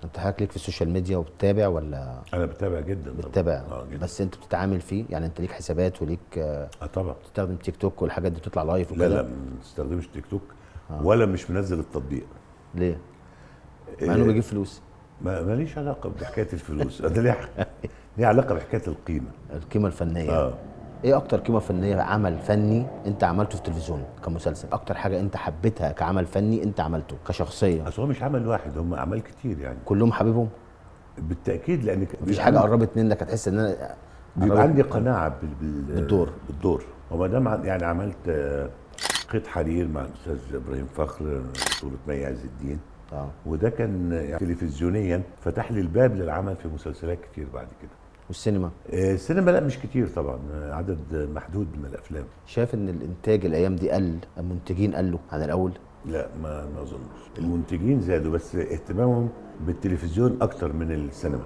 انت حضرتك ليك في السوشيال ميديا وبتتابع ولا؟ انا بتابع جدا طبعا. بتتابع جدا. بس انت بتتعامل فيه يعني، انت ليك حسابات وليك طبعا. بتستخدم تيك توك والحاجات دي بتطلع لايف لا وكده؟ لا، ما بستخدمش تيك توك ولا مش منزل التطبيق. ليه؟ مع انه بيجيب فلوس. ماليش علاقه بحكايه الفلوس. ده ليه علاقه بحكايه القيمه. القيمه الفنيه. اه ايه اكتر قيمه فنيه عمل فني انت عملته في التلفزيون كمسلسل؟ اكتر حاجه انت حبيتها كعمل فني انت عملته كشخصيه؟ اصل هو مش عمل واحد، هم اعمال كتير يعني. كلهم حبيبهم؟ بالتاكيد، لان مفيش حاجه قربت منك هتحس ان انا بيبقى قربت عندي قناعه بالدور. بالدور. هو ده يعني عملت قيد حرير مع الاستاذ ابراهيم فخر بطوله مي عز الدين. وده كان يعني تلفزيونيا فتح لي الباب للعمل في مسلسلات كتير بعد كده. والسينما؟ السينما لا مش كتير طبعا، عدد محدود من الافلام. شايف ان الانتاج الايام دي قل، المنتجين قلوا عن الاول؟ لا ما اظنش. المنتجين زادوا بس اهتمامهم بالتلفزيون اكتر من السينما.